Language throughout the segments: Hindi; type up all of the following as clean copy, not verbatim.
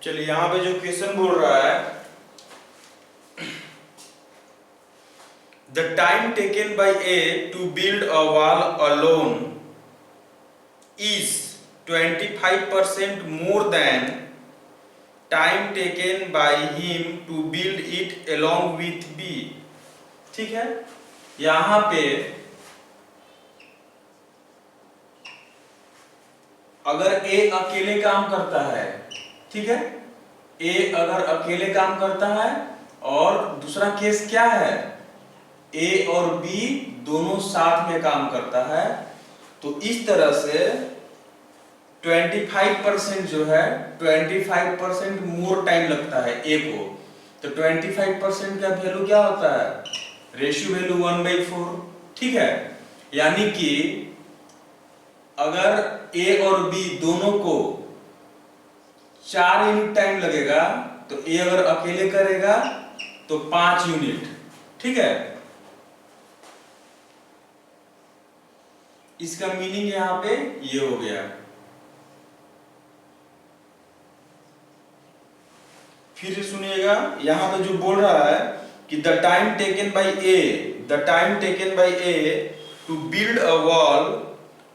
चलिए यहाँ पे जो क्वेश्चन बोल रहा है, the time taken by A to build a wall alone is 25% more than time taken by him to build it along with B. ठीक है, यहां पे अगर ए अकेले काम करता है, ठीक है, ए अगर अकेले काम करता है और दूसरा केस क्या है, ए और बी दोनों साथ में काम करता है, तो इस तरह से 25% जो है 25% मोर टाइम लगता है ए को। तो 25% का वैल्यू क्या होता है, रेशियो वैल्यू 1/4। ठीक है, यानी कि अगर ए और बी दोनों को 4 यूनिट टाइम लगेगा तो ए अगर अकेले करेगा तो 5 यूनिट। ठीक है, इसका मीनिंग यहां पे ये हो गया। फिर से सुनिएगा, यहां पे जो बोल रहा है कि the time taken by A to build a wall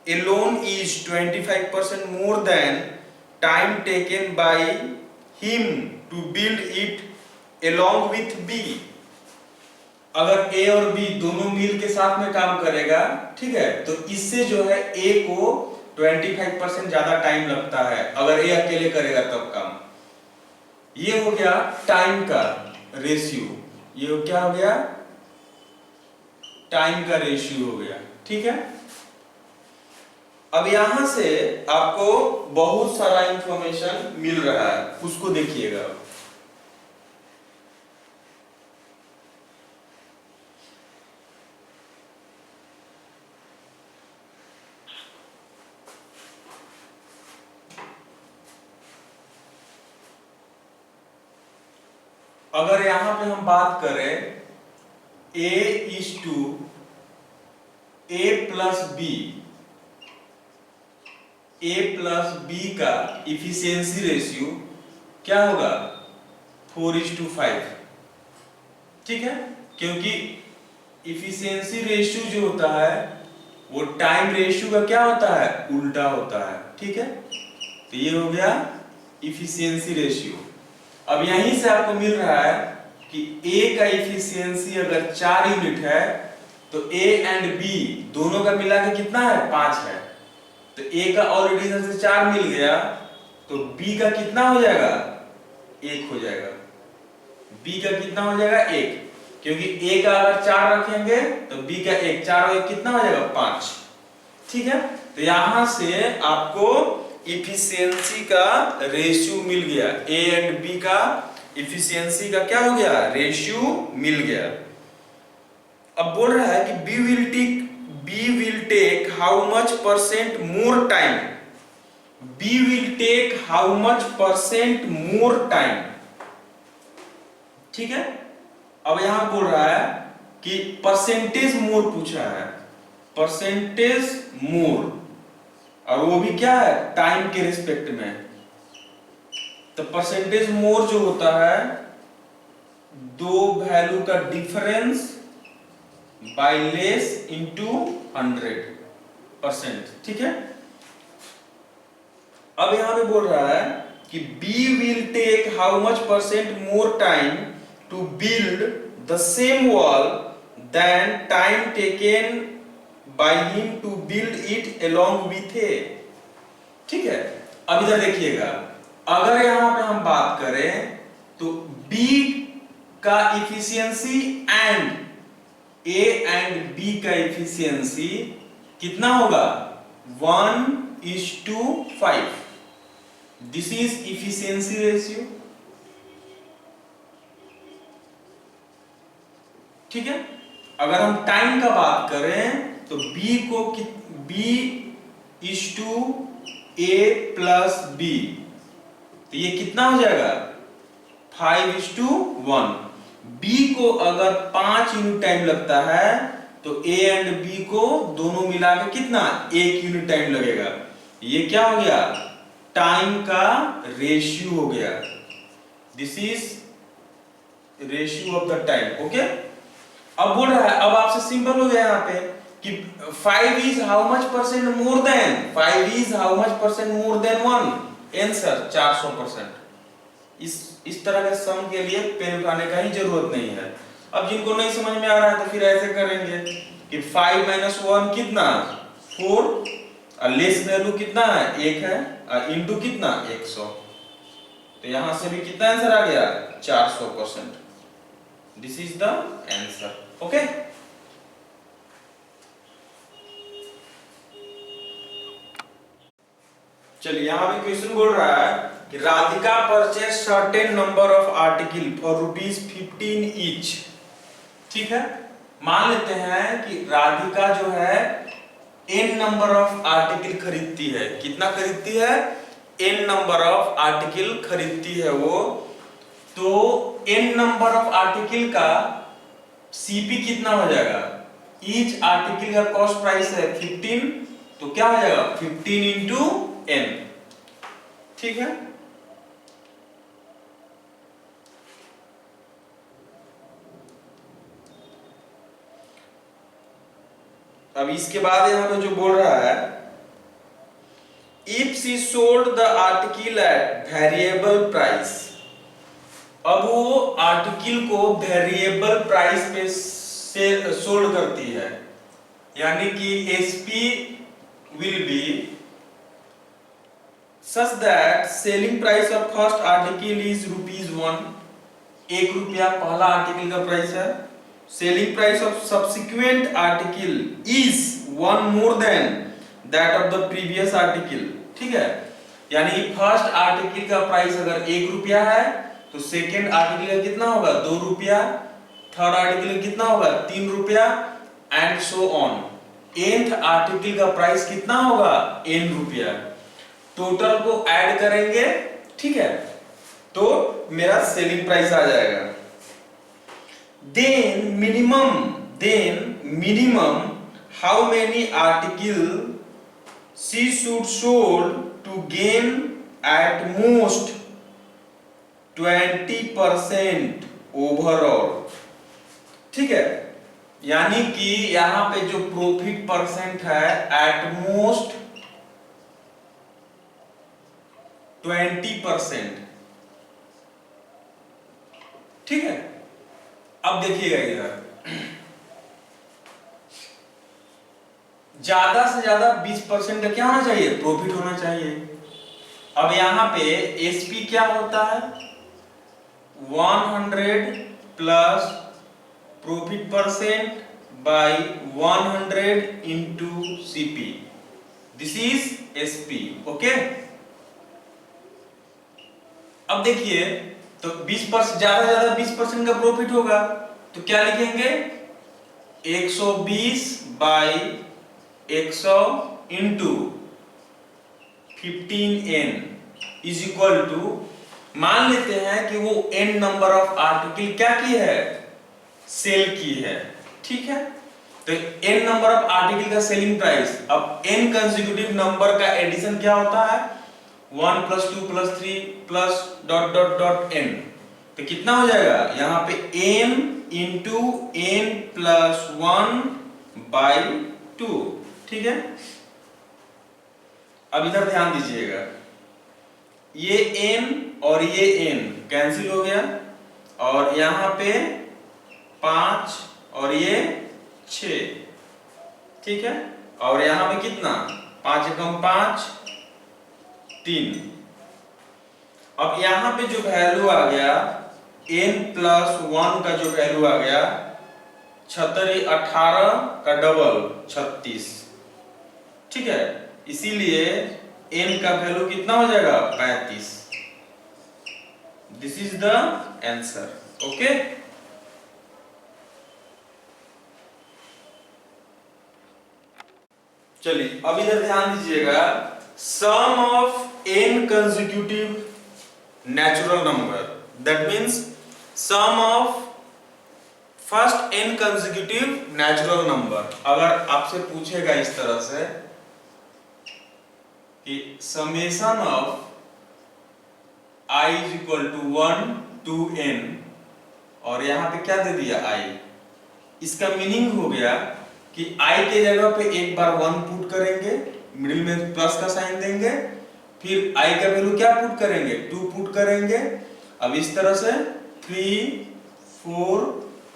alone is 25% more than time taken by him to build it along with B। अगर A और B दोनों मिल के साथ में काम करेगा, ठीक है, तो इससे जो है A को 25% ज्यादा टाइम लगता है अगर A अकेले करेगा तब काम। ये हो गया टाइम का रेशियो, ये क्या हो गया, टाइम का रेशियो हो गया। ठीक है, अब यहां से आपको बहुत सारा इंफॉर्मेशन मिल रहा है, उसको देखिएगा। अगर यहां पे हम बात करें A is to A plus B, A plus B का इफिशियंसी रेशियो क्या होगा, 4:5। ठीक है, क्योंकि इफिशियंसी रेशियो जो होता है वो टाइम रेशियो का क्या होता है, उल्टा होता है। ठीक है, तो ये हो गया इफिशियंसी रेशियो। अब यहीं से आपको मिल रहा है कि A का इफिशियंसी अगर 4 यूनिट है तो A एंड B दोनों का मिला के कितना है, 5 है। तो A का ऑलरेडी से 4 मिल गया, तो B का कितना हो जाएगा, 1 हो जाएगा। B का कितना हो जाएगा, 1, क्योंकि A का अगर 4 रखेंगे तो B का 1, 4 और 1 कितना हो जाएगा, 5। ठीक है, तो यहां से आपको इफिशियंसी का रेशियो मिल गया, A एंड B का इफिशियंसी का क्या हो गया, रेशियो मिल गया। अब बोल रहा है कि B will take how much percent more time, B will take how much percent more time। ठीक है, अब यहां बोल रहा है कि परसेंटेज मोर पूछा है, परसेंटेज मोर, और वो भी क्या है, टाइम के रिस्पेक्ट में। तो परसेंटेज मोर जो होता है दो वैल्यू का डिफरेंस बाय लेस इंटू 100%। ठीक है, अब यहां पे बोल रहा है कि B will take how much percent more time to build the same wall than time taken by him to build it along with A। ठीक है, अब इधर देखिएगा, अगर यहां पे हम बात करें तो B का efficiency and A and B का इफिशियंसी कितना होगा, 1:5। This is efficiency ratio. ठीक है, अगर हम टाइम का बात करें तो B:A प्लस B, तो ये कितना हो जाएगा, 5:1। B को अगर 5 यूनिट टाइम लगता है तो A एंड B को दोनों मिला के कितना, 1 यूनिट टाइम लगेगा। ये क्या हो गया, टाइम का रेशियो हो गया, this is ratio of the time. Okay, अब बोल रहा है, अब आपसे सिंपल हो गया यहाँ पे कि 5 is how much percent more than, 5 is how much percent more than 1, answer 400%। इस तरह के सम के लिए पेन उठाने का ही जरूरत नहीं है। अब जिनको नहीं समझ में आ रहा है तो फिर ऐसे करेंगे कि 5 माइनस 1 कितना 4, और लेस वैल्यू कितना है 1 है, और इनटू कितना 100, तो यहां से भी कितना आंसर आ गया 400%। This is the answer. Okay, चलिए यहां भी क्वेश्चन बोल रहा है कि Radhika purchase certain number of article for ₹15 each. ठीक है, मान लेते हैं कि राधिका जो है n नंबर ऑफ आर्टिकल खरीदती है। कितना खरीदती है, n नंबर ऑफ आर्टिकल खरीदती है वो। तो n नंबर ऑफ आर्टिकल का सीपी कितना हो जाएगा, ईच आर्टिकल का कॉस्ट प्राइस है 15, तो क्या हो जाएगा 15 इंटू n। ठीक है, अब इसके बाद यहां पे जो बोल रहा है, if she sold the article at variable price. अब वो आर्टिकल को वेरिएबल प्राइस पे से सोल्ड करती है, यानी कि SP will be such that selling price of first article is ₹1, 1 रुपया पहला आर्टिकल का प्राइस है। Selling price of subsequent article is 1 more than that of the previous article. ठीक है, यानी फर्स्ट आर्टिकल का प्राइस अगर 1 रुपया है तो सेकेंड आर्टिकल का कितना होगा 2 रुपया, थर्ड आर्टिकल का कितना होगा 3 रुपया, and so on. nth article का प्राइस कितना होगा n रुपया। टोटल को ऐड करेंगे, ठीक है, तो मेरा सेलिंग प्राइस आ जाएगा। Then minimum how many article she should sold to gain at most 20% overall. ठीक है, यानी कि यहां पे जो प्रॉफिट परसेंट है एट मोस्ट 20%। ठीक है, अब देखिएगा इधर ज्यादा से ज्यादा 20% का क्या होना चाहिए, प्रॉफिट होना चाहिए। अब यहां पे एसपी क्या होता है 100 plus profit percent by 100 into CP, this is SP. Okay, अब देखिए तो 20% ज्यादा से ज्यादा 20% का प्रॉफिट होगा, तो क्या लिखेंगे 120 by 100 into 15n is equal to, मान लेते हैं कि वो n नंबर ऑफ आर्टिकल क्या की है, सेल की है। ठीक है, तो n नंबर ऑफ आर्टिकल का सेलिंग प्राइस, अब n कंसेक्यूटिव नंबर का एडिशन क्या होता है 1 + 2 + 3 plus dot dot dot n, तो कितना हो जाएगा यहां पे m इंटू n प्लस 1/2। ठीक है, अब इधर ध्यान दीजिएगा, ये n और ये n कैंसिल हो गया, और यहां पे 5 और ये 6। ठीक है, और यहां पे कितना 5 एकम 5 3। अब यहां पे जो वैल्यू आ गया n प्लस 1 का जो वैल्यू आ गया 18 का डबल 36। ठीक है, इसीलिए n का वैल्यू कितना हो जाएगा 35। This is the answer. Okay, चलिए अब इधर ध्यान दीजिएगा, sum of n consecutive natural number, that means sum of first n consecutive natural number. अगर आपसे पूछेगा इस तरह से कि summation of i is equal to 1 to n, और यहाँ पे क्या दे दिया i। इसका मीनिंग हो गया कि i के जगह पे एक बार 1 पुट करेंगे, मिडिल में प्लस का साइन देंगे, फिर i का वैल्यू क्या पुट करेंगे, 2 पुट करेंगे। अब इस तरह से 3, 4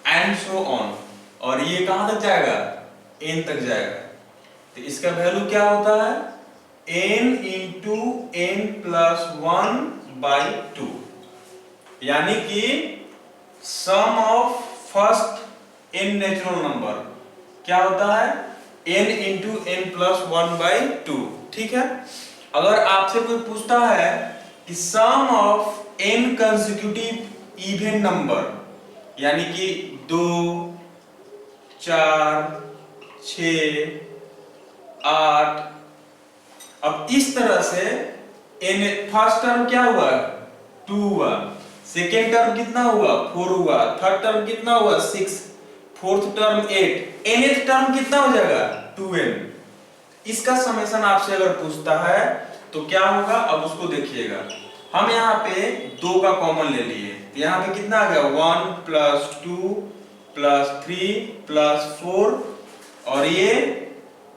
एंड सो ऑन, और ये कहां तक जाएगा, n तक जाएगा। तो इसका वैल्यू क्या होता है, n into n plus 1 by 2, यानी कि sum of first n natural number क्या होता है, n into n plus 1 by 2। ठीक है, अगर आपसे कोई पूछता है कि sum of n consecutive even number, यानी कि 2, 4, 6, 8, अब इस तरह से n फर्स्ट टर्म क्या हुआ, 2 हुआ, सेकेंड टर्म कितना हुआ, 4 हुआ, थर्ड टर्म कितना हुआ, 6, फोर्थ टर्म 8, nth टर्म कितना हो जाएगा, 2n। इसका समेशन आपसे अगर पूछता है तो क्या होगा, अब उसको देखिएगा। हम यहाँ पे 2 का कॉमन ले लिए, यहाँ पे कितना आ गया, 1 प्लस 2 प्लस 3 प्लस 4, और ये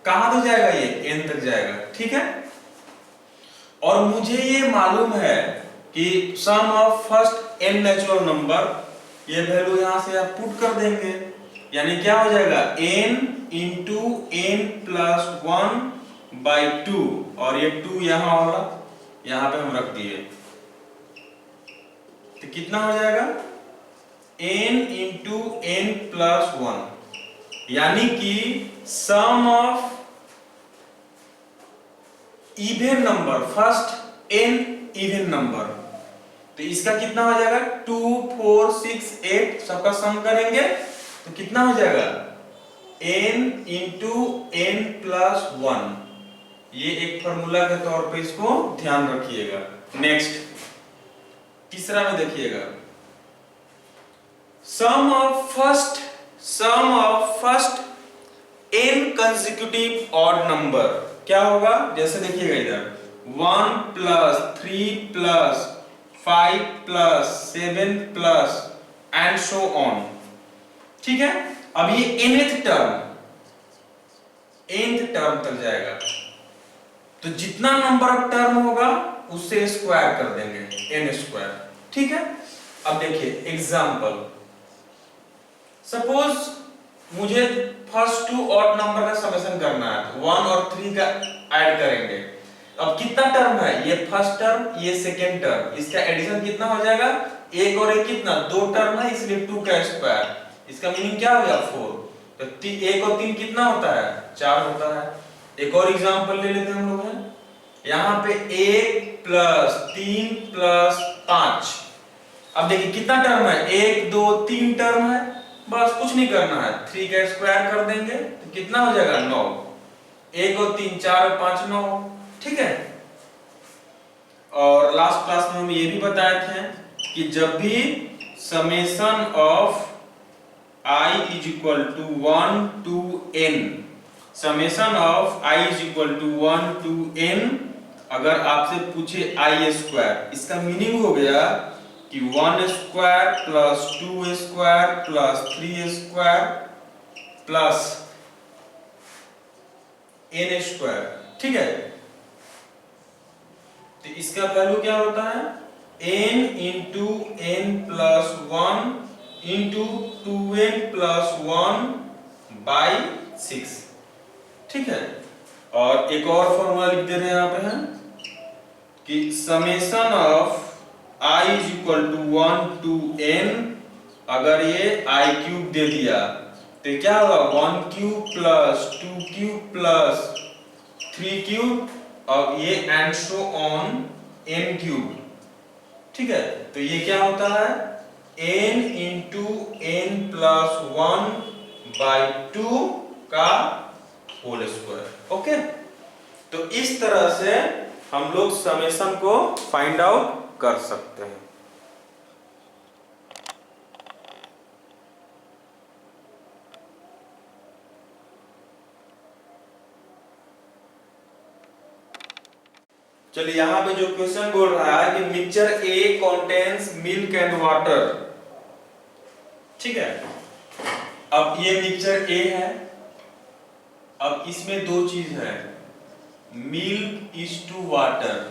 कहां तक जाएगा, ये n तक जाएगा। ठीक है, और मुझे ये मालूम है कि sum of first n natural number, ये वैल्यू यहां से आप पुट कर देंगे, यानी क्या हो जाएगा, n into n plus 1 by 2, और ये 2 यहां वाला यहां पे हम रख दिए, तो कितना हो जाएगा, n इंटू n प्लस 1, यानी कि sum of even number first n even number, तो इसका कितना हो जाएगा, 2, 4, 6, 8 सबका सम करेंगे तो कितना हो जाएगा, n इंटू n प्लस 1। ये एक फॉर्मूला के तौर पे इसको ध्यान रखिएगा। नेक्स्ट तीसरा में देखिएगा, sum of first n consecutive odd number क्या होगा, जैसे देखिएगा इधर 1 plus 3 plus 5 plus 7 plus and so on. ठीक है, अब ये nth टर्म तक जाएगा, तो जितना नंबर ऑफ टर्म होगा उससे स्क्वायर कर देंगे, n स्क्वायर। ठीक है, अब देखिए एग्जांपल, सपोज मुझे फर्स्ट 2 ऑड नंबर का समेशन करना है, तो 1 और 3 का ऐड करेंगे। अब कितना टर्म है, ये फर्स्ट टर्म, ये सेकेंड टर्म, इसका एडिशन कितना हो जाएगा, 1 और 1 कितना, 2 टर्म है, इसलिए 2 का स्क्वायर, इसका मीनिंग क्या हो गया, 4। तो 1 और 3 कितना होता है, 4 होता है। एक और एग्जांपल ले लेते हैं हम लोग हैं, यहाँ पे 1 प्लस 3 प्लस 5, अब देखिए कितना टर्म है, 1 2 3 टर्म है, बस कुछ नहीं करना है, 3 का स्क्वायर कर देंगे तो कितना हो जाएगा, 9। 1 और 3 4 और 5 9। ठीक है, और लास्ट क्लास में हम ये भी बताए थे कि जब भी summation of i is equal to 1 to n, summation of i is equal to 1 to n, अगर आपसे पूछे i स्क्वायर, इसका मीनिंग हो गया कि 1 square plus 2 square plus 3 square plus n square. ठीक है, तो इसका वैल्यू क्या होता है, n into n plus 1 into 2n plus 1 by 6। ठीक है, और एक और फॉर्मूला लिख दे रहे हैं यहाँ पे हैं कि summation of i is equal to 1 to n, अगर ये i क्यूब दे दिया तो क्या होगा, 1 cube plus 2 cube plus 3 cube, और ये and so on n cube. ठीक है, तो ये क्या होता है, n into n plus 1 by 2 का होल स्क्वायर। ओके, तो इस तरह से हम लोग समेशन को फाइंड आउट कर सकते हैं। चलिए यहाँ पे जो क्वेश्चन बोल रहा है कि mixture A contains milk and water, ठीक है। अब ये मिक्सचर ए है, अब इसमें दो चीज है, milk is to water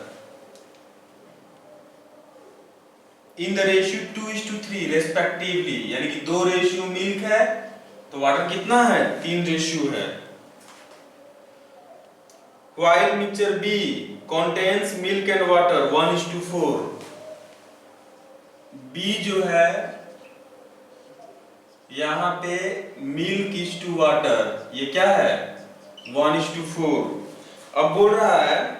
in the ratio 2:3 respectively, यानी कि 2 रेशियो मिल्क है तो वाटर कितना है, 3 रेशियो है। While mixture B contains milk and water 1:4, B जो है यहाँ पे मिल्क इज टू वाटर, ये क्या है 1:4। अब बोल रहा है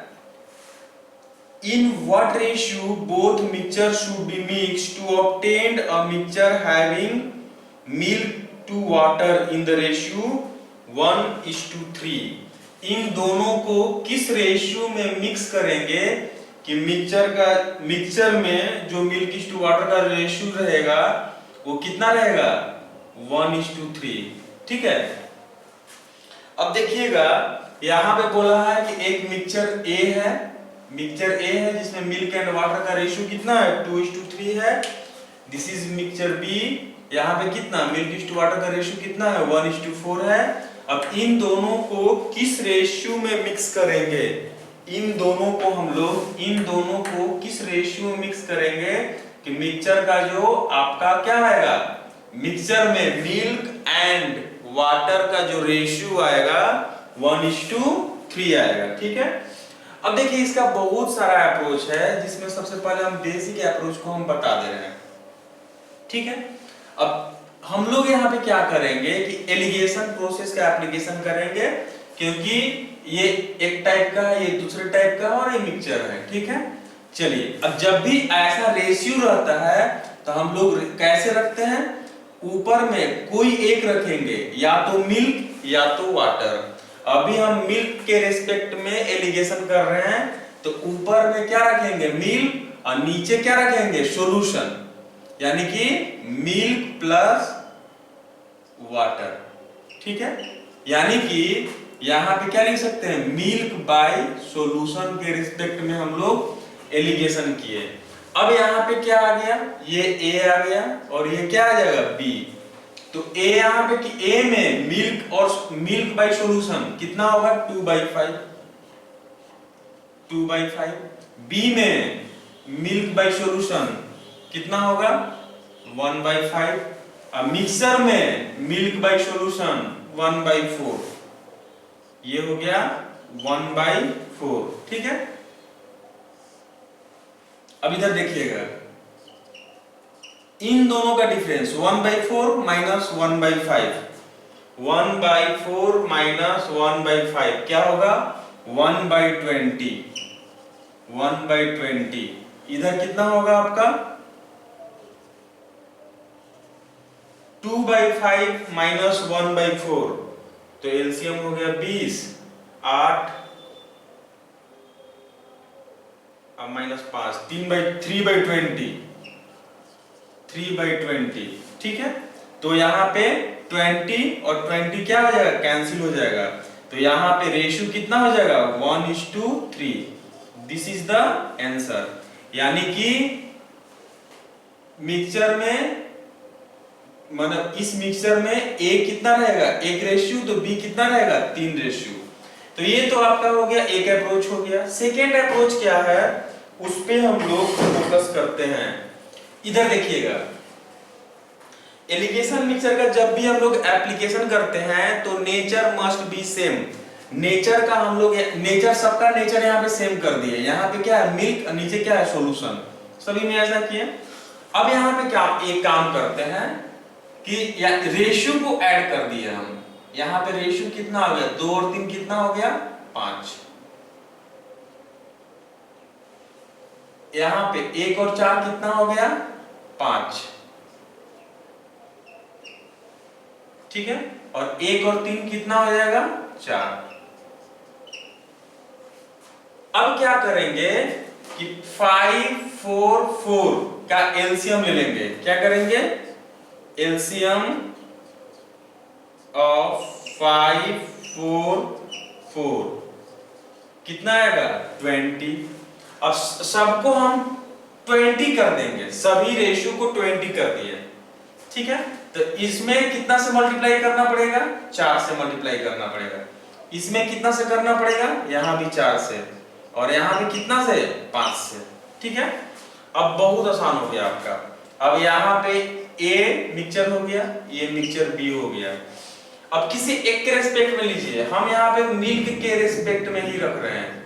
in what ratio both mixture should be mixed to obtain a mixture having milk to water in the ratio 1:3। इन दोनों को किस रेशियो में मिक्स करेंगे कि मिक्सचर में जो मिल्क इज टू वाटर का रेशियो रहेगा वो कितना रहेगा 1:3, ठीक है। अब देखिएगा यहाँ पे बोला है कि एक मिक्सचर ए है जिसमें मिल्क एंड वाटर का रेशियो कितना है 2:3 है। दिस इज मिक्सचर बी, यहाँ पे कितना मिल्क इज टू वाटर का रेशियो कितना है 1:4 है। अब इन दोनों को किस रेशियो में मिक्स करेंगे, इन दोनों को किस रेशियो में मिक्स करेंगे कि मिक्सचर का जो आपका क्या आएगा, मिक्सचर में मिल्क एंड वाटर का जो रेशियो आएगा 1:3 आएगा, ठीक है। अब देखिए इसका बहुत सारा अप्रोच है जिसमें सबसे पहले हम बेसिक अप्रोच को हम बता दे रहे हैं, ठीक है। अब हम लोग यहाँ पे क्या करेंगे कि एलिगेशन प्रोसेस का एप्लीकेशन करेंगे, क्योंकि ये एक टाइप का है, ये दूसरे टाइप का और ये मिक्सचर है, ठीक है। चलिए अब जब भी ऐसा रेशियो रहता है तो हम लोग कैसे रखते हैं, ऊपर में कोई एक रखेंगे, या तो मिल्क या तो वाटर। अभी हम मिल्क के रेस्पेक्ट में एलिगेशन कर रहे हैं तो ऊपर में क्या रखेंगे मिल्क और नीचे क्या रखेंगे सॉल्यूशन, यानी कि मिल्क प्लस वाटर, ठीक है। यानी कि यहां पे क्या लिख सकते हैं मिल्क बाय सॉल्यूशन के रिस्पेक्ट में हम लोग एलिगेशन किए। अब यहाँ पे क्या आ गया, ये ए आ गया और ये क्या आ जाएगा बी। तो ए यहाँ पे कि ए में मिल्क और मिल्क बाय सॉल्यूशन कितना होगा 2/5, बी में मिल्क बाय सॉल्यूशन कितना होगा 1/5, अब मिक्सर में मिल्क बाय सॉल्यूशन 1/4, ये हो गया 1/4, ठीक है। अब इधर देखिएगा इन दोनों का डिफरेंस 1/4 माइनस 1/5, 1/4 माइनस 1/5 क्या होगा 1/20, 1/20। इधर कितना होगा आपका 2/5 माइनस 1/4, तो एलसीएम हो गया 20, 8 अब माइनस 5, 3/20, ठीक है। तो यहाँ पे 20 और 20 क्या हो जाएगा कैंसिल हो जाएगा, तो यहाँ पे रेशियो कितना हो जाएगा 1:3। दिस इज द आंसर, यानी कि मिक्सचर में मतलब इस मिक्सचर में ए कितना रहेगा 1 रेशियो, तो बी कितना रहेगा 3 रेशियो। तो ये तो आपका हो गया एक अप्रोच हो गया। सेकेंड अप्रोच क्या है उस पे हम लोग फोकस करते हैं। इधर देखिएगा एलिगेशन मिक्सचर का जब भी हम लोग एप्लीकेशन करते हैं तो nature must be same. Nature का हम लोग नेचर सबका नेचर यहाँ पे सेम कर दिए। यहाँ पे क्या है मिल्क, नीचे क्या है सॉल्यूशन, सभी में ऐसा किया। अब यहाँ पे क्या एक काम करते हैं कि रेशियो को ऐड कर दिए हम। यहाँ पे रेशियो कितना हो गया 2 और 3 कितना हो गया 5। यहाँ पे 1 और 4 कितना हो गया 5, ठीक है। और 1 और 3 कितना हो जाएगा 4। अब क्या करेंगे कि 5, 4, 4 का एलसीएम ले लेंगे। क्या करेंगे एलसीएम ऑफ 5, 4, 4 कितना आएगा 20। अब सबको हम 20 कर देंगे, सभी रेशियो को 20 कर दिए, ठीक है। तो इसमें कितना से मल्टीप्लाई करना पड़ेगा, 4 से मल्टीप्लाई करना पड़ेगा। इसमें कितना से करना पड़ेगा, यहां भी 4 से, और यहां भी कितना से, 5 से, ठीक है। अब बहुत आसान हो गया आपका। अब यहाँ पे ए मिक्सचर हो गया, ये मिक्सचर बी हो गया। अब किसी एक के रेस्पेक्ट में लीजिए, हम यहाँ पे मिल्क के रेस्पेक्ट में ही रख रहे हैं।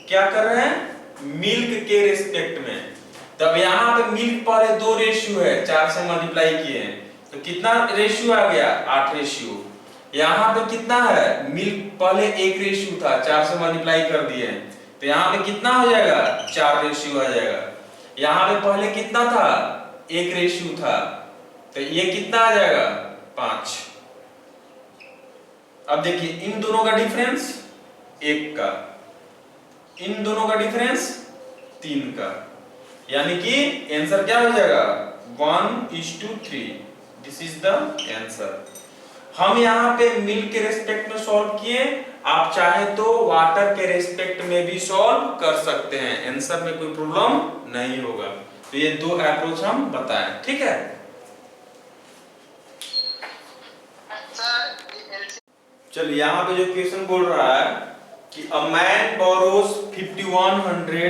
क्या कर रहे हैं, मिल्क के रेस्पेक्ट में। तब यहाँ पे मिल्क पहले 2 रेशियो है, 4 से मल्टीप्लाई किए हैं, तो कितना रेशियो आ गया, 8 रेशियो। यहाँ पे कितना है, मिल्क पहले 1 रेशियो था, 4 से मल्टीप्लाई कर दिए, तो यहाँ पे कितना हो जाएगा, 4 रेशियो आ जाएगा। यहाँ पे पहले कितना था, 1 रेशियो था, तो ये कितना आ जाएगा, 5। अब देखिए इन दोनों का डिफरेंस 1 का, इन दोनों का डिफरेंस 3 का, यानी कि आंसर क्या हो जाएगा, 1:3। This is the answer. हम यहाँ पे मिल्क के रेस्पेक्ट में सॉल्व किए, आप चाहे तो वाटर के रेस्पेक्ट में भी सॉल्व कर सकते हैं, आंसर में कोई प्रॉब्लम नहीं होगा। तो ये 2 अप्रोच हम बताएं, ठीक है। चलिए यहाँ पे जो क्वेश्चन बोल रहा है कि अ मैन बोरोज 5100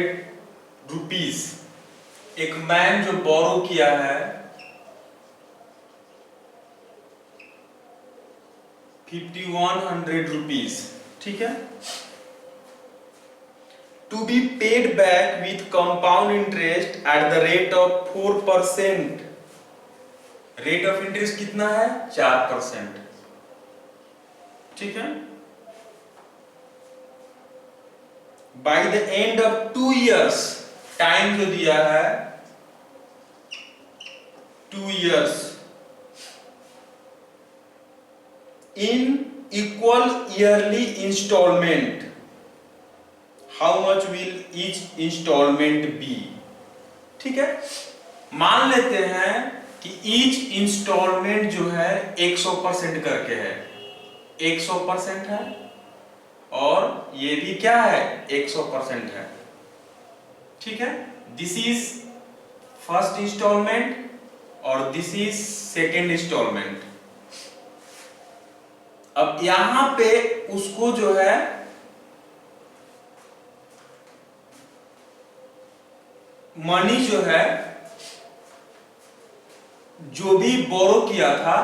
रुपीज, एक मैन जो बोरो किया है 5100 रुपीज, ठीक है, to be paid back with compound interest at the rate of 4%। Rate of interest कितना है, 4%, ठीक है। By the end of 2 years, time जो दिया है 2 years, in equal yearly installment, how much will each installment be, ठीक है। मान लेते हैं कि ईच इंस्टॉलमेंट जो है 100% करके है, 100% है, और ये भी क्या है, 100% है, ठीक है। दिस इज फर्स्ट इंस्टॉलमेंट और दिस इज सेकेंड इंस्टॉलमेंट। अब यहां पे उसको जो है मनी जो है, जो भी बोरो किया था,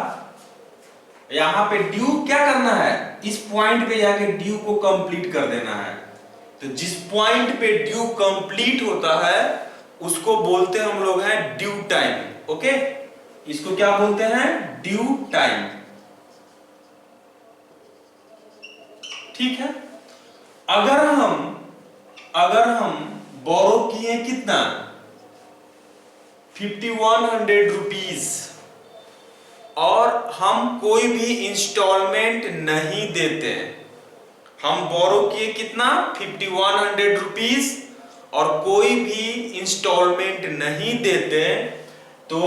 यहां पे ड्यू क्या करना है, इस पॉइंट पे जाके ड्यू को कंप्लीट कर देना है। तो जिस पॉइंट पे ड्यू कंप्लीट होता है उसको बोलते हैं हम लोग हैं ड्यू टाइम, ओके। इसको क्या बोलते हैं, ड्यू टाइम, ठीक है। अगर हम बोरो किए कितना, 5100 रुपीज, और हम कोई भी इंस्टॉलमेंट नहीं देते, हम बोरो किए कितना, 5100 रुपीज, और कोई भी इंस्टॉलमेंट नहीं देते, तो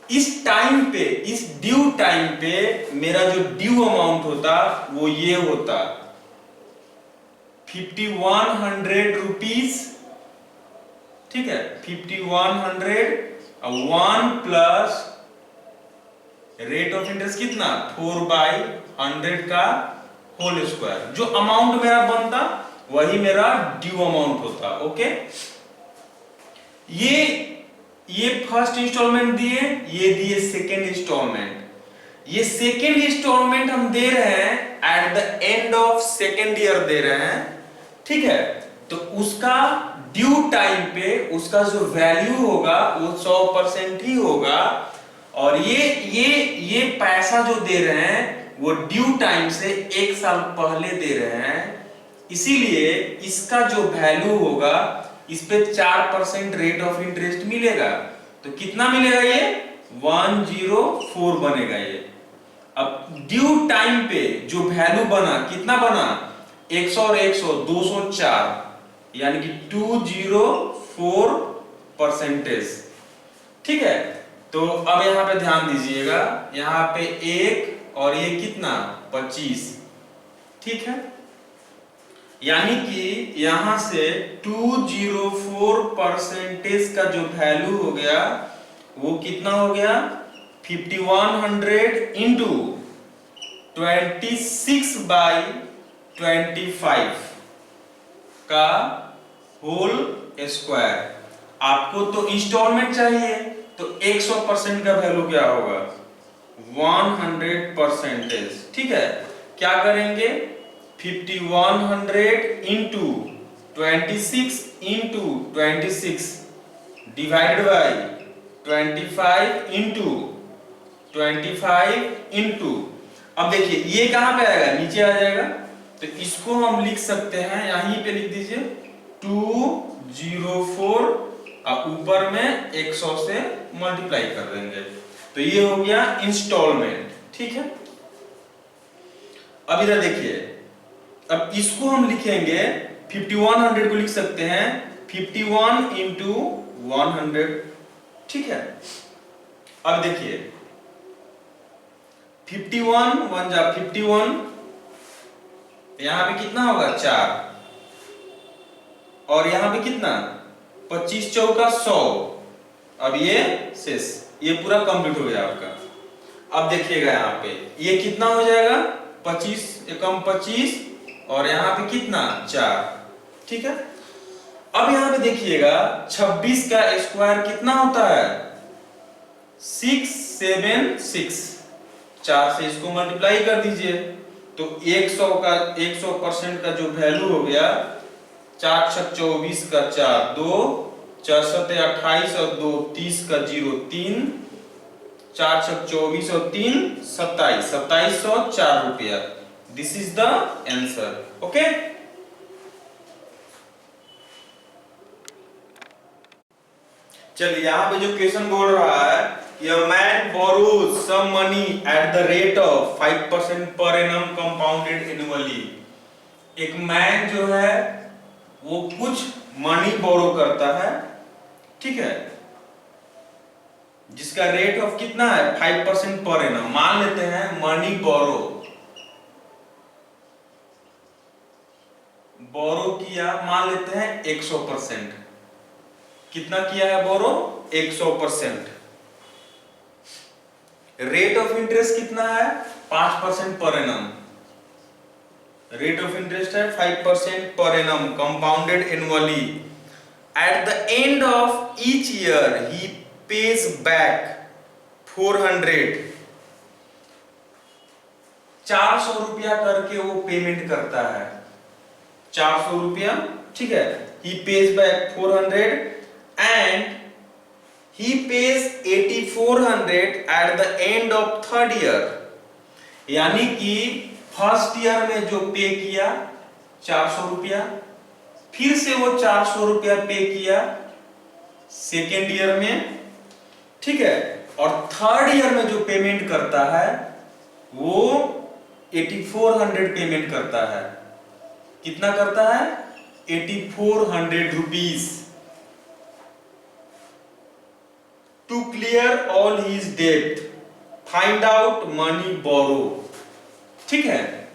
इस टाइम पे, इस ड्यू टाइम पे मेरा जो ड्यू अमाउंट होता वो ये होता, 5100 रुपीज, ठीक है। 5100 1 प्लस रेट ऑफ इंटरेस्ट कितना, 4/100 का होल स्क्वायर, जो अमाउंट मेरा बनता वही मेरा ड्यू अमाउंट होता, ओके। ये फर्स्ट इंस्टॉलमेंट दिए, ये दिए सेकेंड इंस्टॉलमेंट। ये सेकेंड इंस्टॉलमेंट हम दे रहे हैं at the end of second year दे रहे हैं, ठीक है। तो उसका ड्यू टाइम पे उसका जो वैल्यू होगा वो 100% ही होगा, और ये पैसा जो दे रहे हैं वो ड्यू टाइम से 1 साल पहले दे रहे हैं, इसीलिए इसका जो वैल्यू होगा इस पे 4% रेट ऑफ इंटरेस्ट मिलेगा। तो कितना मिलेगा, ये 104 बनेगा ये। अब ड्यू टाइम पे जो वैल्यू बना, कितना बना, 100 और 100 204, यानी कि 204%, ठीक है। तो अब यहां पे ध्यान दीजिएगा, यहां पे 1 और ये कितना, 25, ठीक है। यानी कि यहां से 204% का जो वैल्यू हो गया वो कितना हो गया 5100 इंटू 26/25 का होल स्क्वायर। आपको तो इंस्टॉलमेंट चाहिए तो 100% का वैल्यू क्या होगा 100%। ठीक है, क्या करेंगे 5100 into 26 into 26 divided by 25 into 25 into, अब देखिए ये कहां पे आएगा नीचे आ जाएगा, तो इसको हम लिख सकते हैं यहीं पे लिख दीजिए 204 और ऊपर में 100 से मल्टीप्लाई कर देंगे, तो ये हो गया इंस्टॉलमेंट। ठीक है, अब इधर देखिए, अब इसको हम लिखेंगे 5100 को लिख सकते हैं 51 इंटू 100। ठीक है, अब देखिए 51 1 जा 51, यहां पे कितना होगा 4 और यहां पे कितना 25 चौका 100। अब ये शेष ये पूरा कंप्लीट हो गया आपका। अब देखिएगा यहाँ पे ये कितना हो जाएगा 25 एकम 25 और यहाँ पे कितना 4। ठीक है, अब यहाँ पे देखिएगा 26 का स्क्वायर कितना होता है 676, 4 से इसको मल्टीप्लाई कर दीजिए तो 100% का जो वैल्यू हो गया 4 छक 24 का 4 2 4 सत्ते 28 और 2 30 का 0 3 4 छक 24 और 3 27 2704 रुपया। This is the answer. Okay, चलिए यहाँ पे जो क्वेश्चन बोल रहा है A man borrows some money at the rate of 5% per annum compounded annually। एक मैन जो है वो कुछ मनी बोरो करता है, ठीक है, जिसका रेट ऑफ कितना है 5% पर एनम। मान लेते हैं मनी बोरो किया, मान लेते हैं 100%। कितना किया है बोरो 100%। रेट ऑफ इंटरेस्ट कितना है 5% per annum. Rate of interest है 5% per annum compounded annually. Eight the end of each year he pays back 400, 400 रुपया करके वो पेमेंट करता है 400 रुपया। ठीक है, he pays back 400 and he pays 8400 at the end of third year। यानी कि फर्स्ट ईयर में जो पे किया 400 रुपया, फिर से वो 400 रुपया पे किया सेकेंड ईयर में, ठीक है, और थर्ड ईयर में जो पेमेंट करता है वो 8400 पेमेंट करता है। कितना करता है 8400 rupees to clear all his debt, find out money borrow। ठीक है,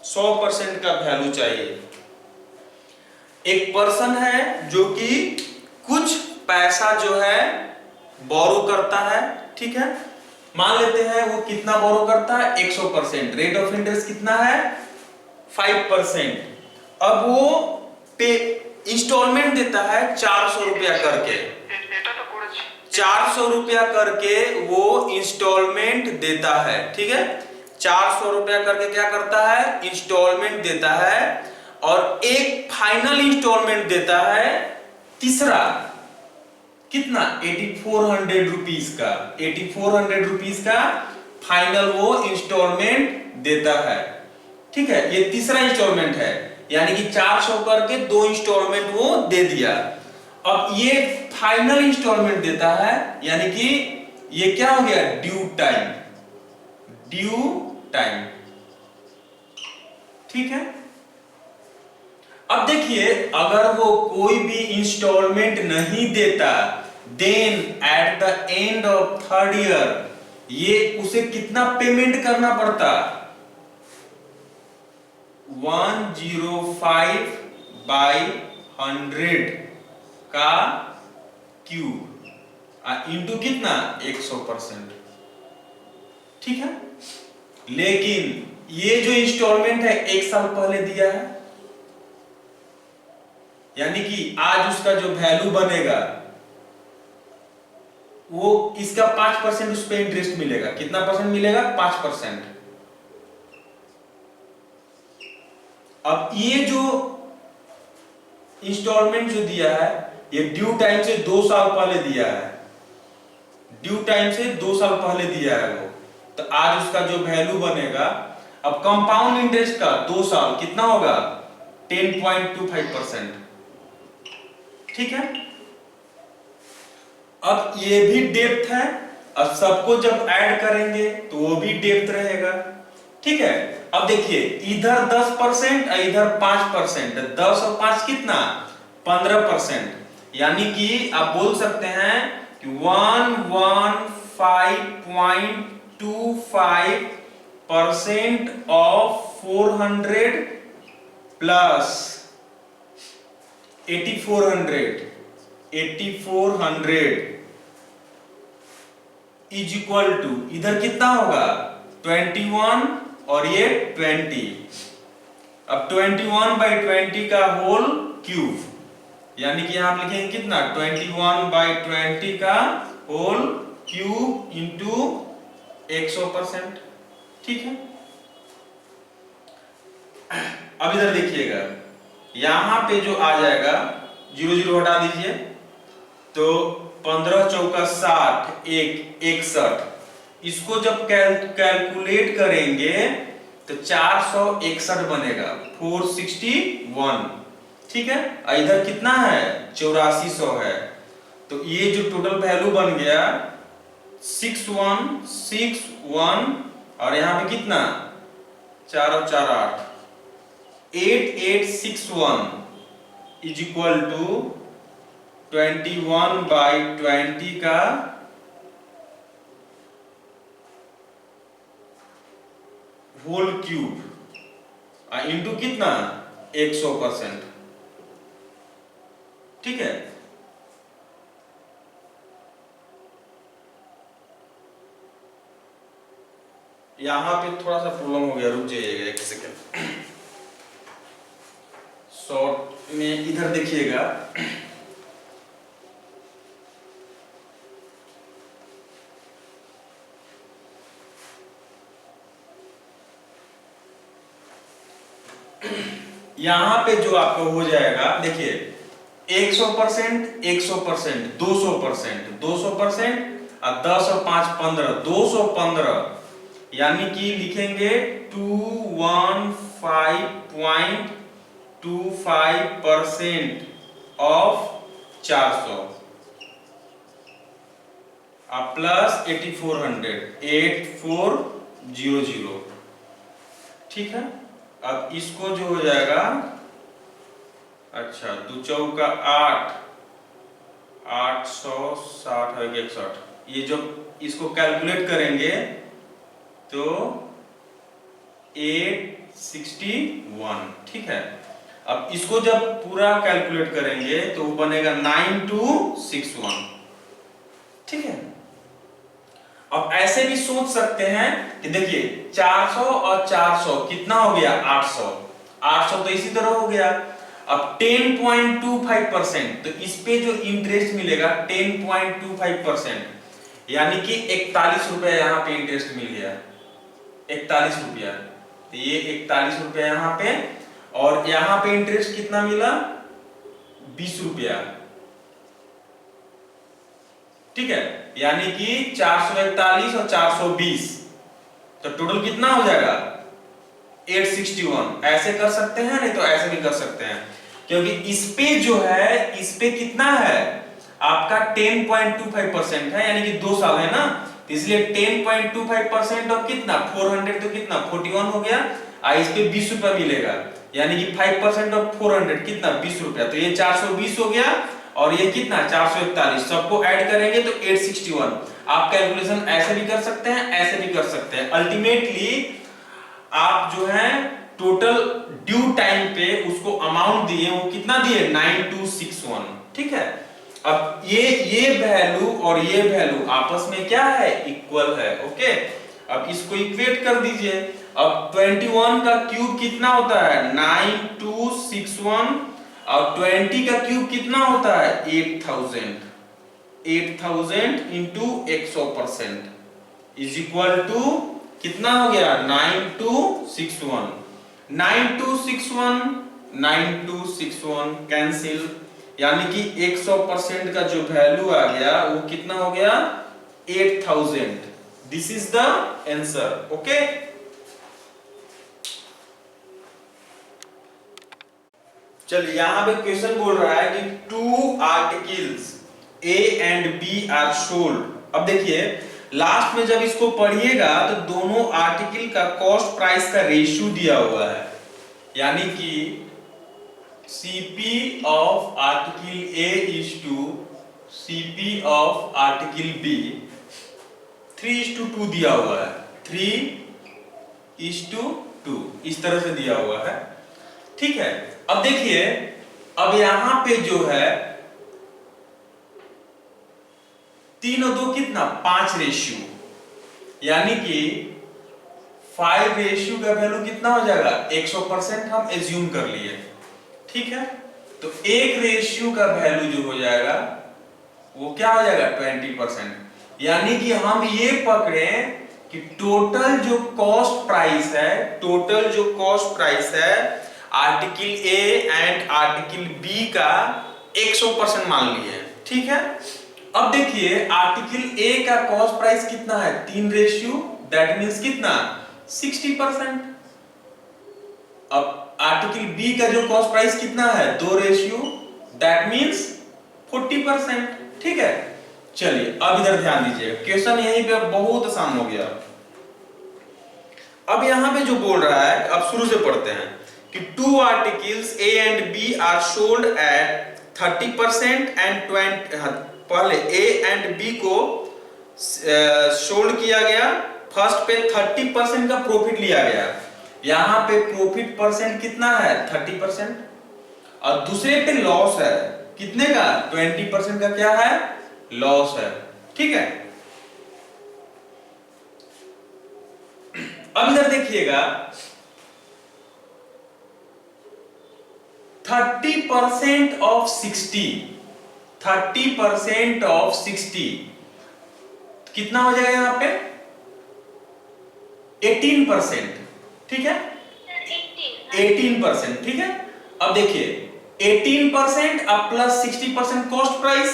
100% का वैल्यू चाहिए। एक पर्सन है जो कि कुछ पैसा जो है बोरो करता है, ठीक है, मान लेते हैं वो कितना बोरो करता है 100%। रेट ऑफ इंटरेस्ट कितना है 5%। अब वो पे इंस्टॉलमेंट देता है 400 रुपया करके, 400 रुपया करके वो इंस्टॉलमेंट देता है। ठीक है, 400 रुपया करके क्या करता है इंस्टॉलमेंट देता है, और एक फाइनल इंस्टॉलमेंट देता है तीसरा कितना 8400 रुपीज का। 8400 रुपीज का फाइनल वो इंस्टॉलमेंट देता है। ठीक है, ये तीसरा इंस्टॉलमेंट है, यानी कि 400 करके 2 इंस्टॉलमेंट वो दे दिया। अब ये फाइनल इंस्टॉलमेंट देता है, यानी कि ये क्या हो गया ड्यू टाइम। ठीक है, अब देखिए अगर वो कोई भी इंस्टॉलमेंट नहीं देता then at the end of third year ये उसे कितना पेमेंट करना पड़ता, 105 बाई 100 का क्यूब इंटू कितना 100%। ठीक है, लेकिन ये जो इंस्टॉलमेंट है 1 साल पहले दिया है, यानी कि आज उसका जो वैल्यू बनेगा वो इसका 5% उस पे इंटरेस्ट मिलेगा। कितना परसेंट मिलेगा? 5%। अब ये जो इंस्टॉलमेंट जो दिया है ये ड्यू टाइम से 2 साल पहले दिया है, ड्यू टाइम से 2 साल पहले दिया है वो, तो आज उसका जो वैल्यू बनेगा, अब कंपाउंड इंटरेस्ट का 2 साल कितना होगा? 10.25%। ठीक है, अब ये भी डेप्थ है, अब सबको जब ऐड करेंगे तो वो भी डेप्थ रहेगा। ठीक है, अब देखिए इधर 10% और इधर 5%, 10 और 5 कितना? 15%। यानी कि आप बोल सकते हैं कि 115.25% of 400 plus 8400 is equal to, इधर कितना होगा? 21 और ये 20। अब 21/20 का होल क्यूब, यानी कि यहां आप लिखेंगे कितना? 21/20 का होल क्यूब इंटू 100%। ठीक है, अब इधर देखिएगा, यहां पे जो आ जाएगा 0 0 हटा दीजिए, तो 15 चौका 60, 61, इसको जब कैलकुलेट करेंगे तो 461 बनेगा, 461। ठीक है, इधर कितना है? 8400 है, तो ये जो टोटल वैल्यू बन गया 6161, और यहां पे कितना? 4 और 4 8, 8861 इज इक्वल टू 21/20 का होल क्यूब इंटू कितना? 100%। ठीक है, यहां पे थोड़ा सा प्रॉब्लम हो गया, रुक जाइएगा 1 सेकेंड। शॉर्ट में इधर देखिएगा, यहां पे जो आपको हो जाएगा, देखिए 100%, 100%, 200%, 200% और 10 और 5 15, 215, यानी कि लिखेंगे 215.25% ऑफ 400 प्लस 8400, 8400। ठीक है, अब इसको जो हो जाएगा, अच्छा 2 चौका 8, 860 है 61, ये जो इसको कैलकुलेट करेंगे तो 861। ठीक है, अब इसको जब पूरा कैलकुलेट करेंगे तो वो बनेगा 9261। ठीक है, अब ऐसे भी सोच सकते हैं कि देखिए 400 और 400 कितना हो गया? 800, 800 तो इसी तरह हो गया। अब 10.25%, तो इस पे जो इंटरेस्ट मिलेगा 10.25%, यानी कि 41 रुपया यहाँ पे इंटरेस्ट मिल गया, 41 रुपया। तो ये 41 रुपया यहाँ पे, और यहाँ पे इंटरेस्ट कितना मिला? 20 रुपया। ठीक है, यानी कि 441 और 420, तो टोटल कितना हो जाएगा? 861। ऐसे कर सकते हैं, नहीं तो ऐसे भी कर सकते हैं, क्योंकि इस पे जो है, इस पे कितना है आपका? 10.25% है, यानी कि 2 साल है ना, तो इसलिए 10.25% और कितना? 400, तो कितना? 41 हो गया, और इस पे 20 रुपया मिलेगा, यानी कि 5% ऑफ 400 कितना? 20 रुपया। तो ये 420 हो गया, और ये कितना? 441। सबको ऐड करेंगे तो 861। आप कैलकुलेशन ऐसे भी कर सकते हैं, ऐसे भी कर सकते हैं। अल्टीमेटली आप जो है टोटल ड्यू टाइम पे उसको अमाउंट दिए, वो कितना दिए 9261, ठीक है। अब ये वैल्यू और ये वैल्यू आपस में क्या है, इक्वल है, ओके। अब इसको इक्वेट कर दीजिए। अब 21 का क्यूब कितना होता है 9261 और 20 का क्यूब कितना होता है 8000 इंटू 100% इज इक्वल टू कितना हो गया 9261 कैंसिल, यानी कि 100% का जो वैल्यू आ गया वो कितना हो गया 8000। This is the answer, okay. चलिए यहां पे क्वेश्चन बोल रहा है कि 2 articles A and B are sold. अब देखिए लास्ट में जब इसको पढ़िएगा तो दोनों आर्टिकल का कॉस्ट प्राइस का रेशियो दिया हुआ है, यानी कि CP of article A is to CP of article B 3:2 दिया हुआ है, 3:2 इस तरह से दिया हुआ है, ठीक है। अब देखिए अब यहां पे जो है 3 और 2 कितना 5 रेशियो, यानी कि 5 रेशियो का वैल्यू कितना हो जाएगा 100% हम एज्यूम कर लिए, ठीक है। तो 1 रेशियो का वैल्यू जो हो जाएगा वो क्या हो जाएगा 20%, यानी कि हम ये पकड़े कि टोटल जो कॉस्ट प्राइस है article A and article B का 100% मान लिए, ठीक है। अब देखिए आर्टिकल A का कॉस्ट प्राइस कितना है 3 रेशियो, दैट मींस कितना 60%। अब आर्टिकल B का जो कॉस्ट प्राइस कितना है 2 रेशियो, दैट मींस 40%, ठीक है। चलिए अब इधर ध्यान दीजिए, क्वेश्चन यहीं पे बहुत आसान हो गया। अब यहां पे जो बोल रहा है, अब शुरू से पढ़ते हैं कि 2 articles A and B are sold at 30% and 20, पहले A एंड B को सोल्ड किया गया, फर्स्ट पे 30% का प्रॉफिट लिया गया, यहां पे प्रॉफिट परसेंट कितना है 30%, और दूसरे पे लॉस है कितने का 20% का क्या है लॉस है, ठीक है। अब इधर देखिएगा 30% ऑफ 60 कितना हो जाएगा यहां पे 18%, ठीक है 18%, ठीक है। अब देखिए 18% अब प्लस 60% कॉस्ट प्राइस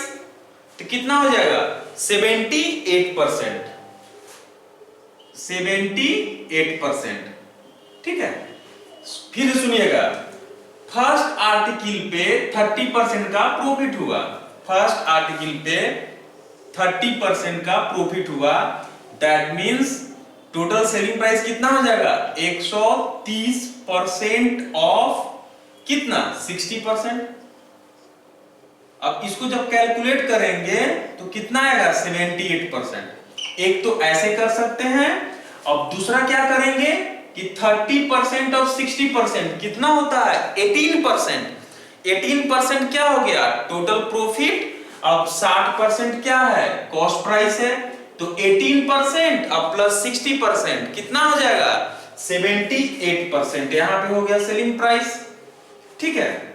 तो कितना हो जाएगा 78%, ठीक है। फिर सुनिएगा फर्स्ट आर्टिकल पे 30% का प्रॉफिट हुआ, फर्स्ट आर्टिकल पे 30% का प्रॉफिट हुआ, that means total selling price कितना हो जाएगा 130% ऑफ कितना 60%। अब इसको जब कैलकुलेट करेंगे तो कितना आएगा 78%। एक तो ऐसे कर सकते हैं, अब दूसरा क्या करेंगे कि 30% ऑफ 60% कितना होता है 18%। 18% क्या हो गया टोटल प्रॉफिट, अब 60% क्या है कॉस्ट प्राइस है, तो 18% अब प्लस 60% कितना हो जाएगा 78%, यहां पे हो गया सेलिंग प्राइस, ठीक है।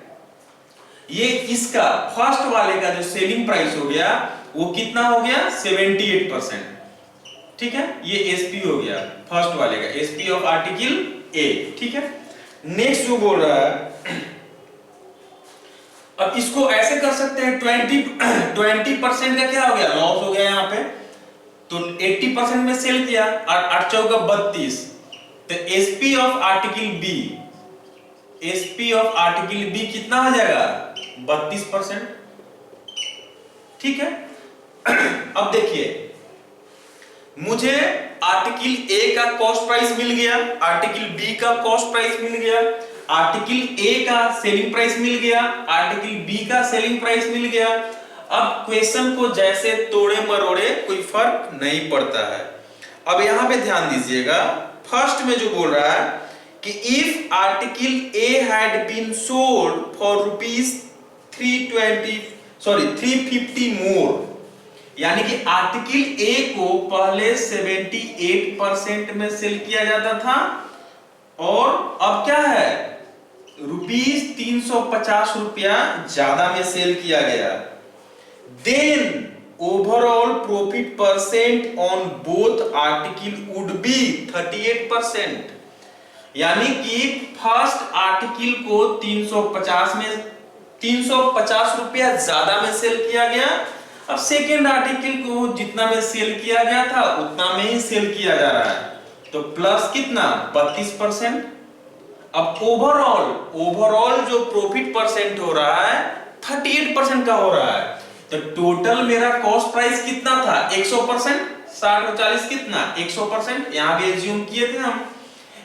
ये इसका फर्स्ट वाले का जो सेलिंग प्राइस हो गया वो कितना हो गया 78%, ठीक है। ये एसपी हो गया फर्स्ट वाले का, एसपी ऑफ आर्टिकल ए, ठीक है। नेक्स्ट जो बोल रहा है, अब इसको ऐसे कर सकते हैं 20% का क्या हो गया लॉस हो गया यहां पे, तो 80% में सेल किया और 8 चौका 32, तो SP of article B, SP of article B कितना हो जाएगा 32%, ठीक है। अब देखिए मुझे आर्टिकल ए का कॉस्ट प्राइस मिल गया, आर्टिकल बी का कॉस्ट प्राइस मिल गया, आर्टिकल ए का सेलिंग प्राइस मिल गया, आर्टिकल बी का सेलिंग प्राइस मिल गया। अब क्वेश्चन को जैसे तोड़े मरोड़े कोई फर्क नहीं पड़ता है। अब यहां पे ध्यान दीजिएगा, फर्स्ट में जो बोल रहा है कि if article A had been sold for rupees 350 more, यानी कि आर्टिकल ए को पहले 78% में सेल किया जाता था और अब क्या है, रुपीज 350 रुपया ज्यादा में सेल किया गया, then overall profit percent on both article would be 38%। यानी कि फर्स्ट आर्टिकल को 350 रुपया ज्यादा में सेल किया गया, अब सेकेंड आर्टिकल को जितना में सेल किया गया था उतना में ही सेल किया जा रहा है, तो प्लस कितना 32%। अब ओवरऑल जो प्रॉफिट परसेंट हो रहा है 38% का हो रहा है, तो टोटल मेरा कॉस्ट प्राइस कितना था 100%, 60 और 40 कितना 100%, यहां भी एज्यूम किए थे हम,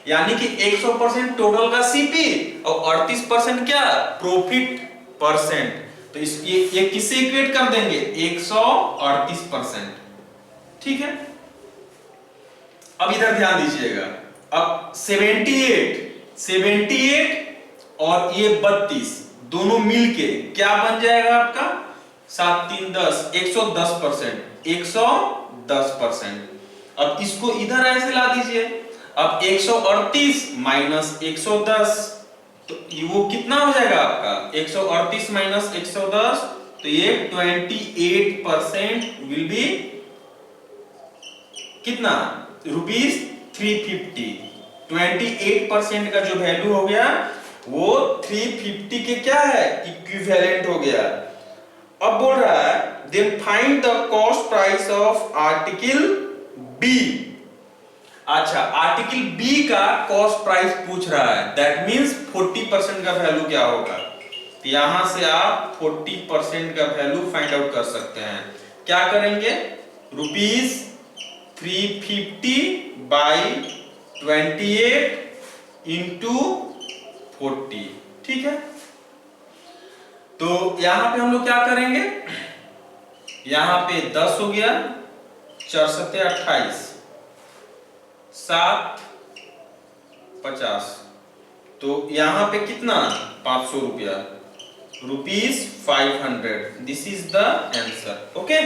यानी कि 100% टोटल का सीपी और 38% क्या प्रॉफिट परसेंट, तो ये किससे इक्वेट कर देंगे 138%। ठीक है, अब इधर ध्यान दीजिएगा, अब 78 और ये 32 दोनों मिलके क्या बन जाएगा आपका 7 3 10 110%, 110%। अब इसको इधर ऐसे ला दीजिए, अब 138 माइनस 110, तो वो कितना हो जाएगा आपका 138 माइनस 110, तो ये 28% विल बी कितना रुपीज 350। 28% का जो वैल्यू हो गया वो 350 के क्या है इक्विवेलेंट हो गया। अब बोल रहा है then find the cost price of article B. अच्छा, आर्टिकल बी का कॉस्ट प्राइस पूछ रहा है, दैट मींस 40% का वैल्यू क्या होगा, तो यहां से आप 40% का वैल्यू फाइंड आउट कर सकते हैं। क्या करेंगे, रुपीज 350 बाई 28 इंटू 40। ठीक है, तो यहां पे हम लोग क्या करेंगे, यहां पे 10 हो गया, 4 सत्ते 28, 7 50, तो यहां पे कितना 500 रुपया, rupees 500। This is the answer. Okay.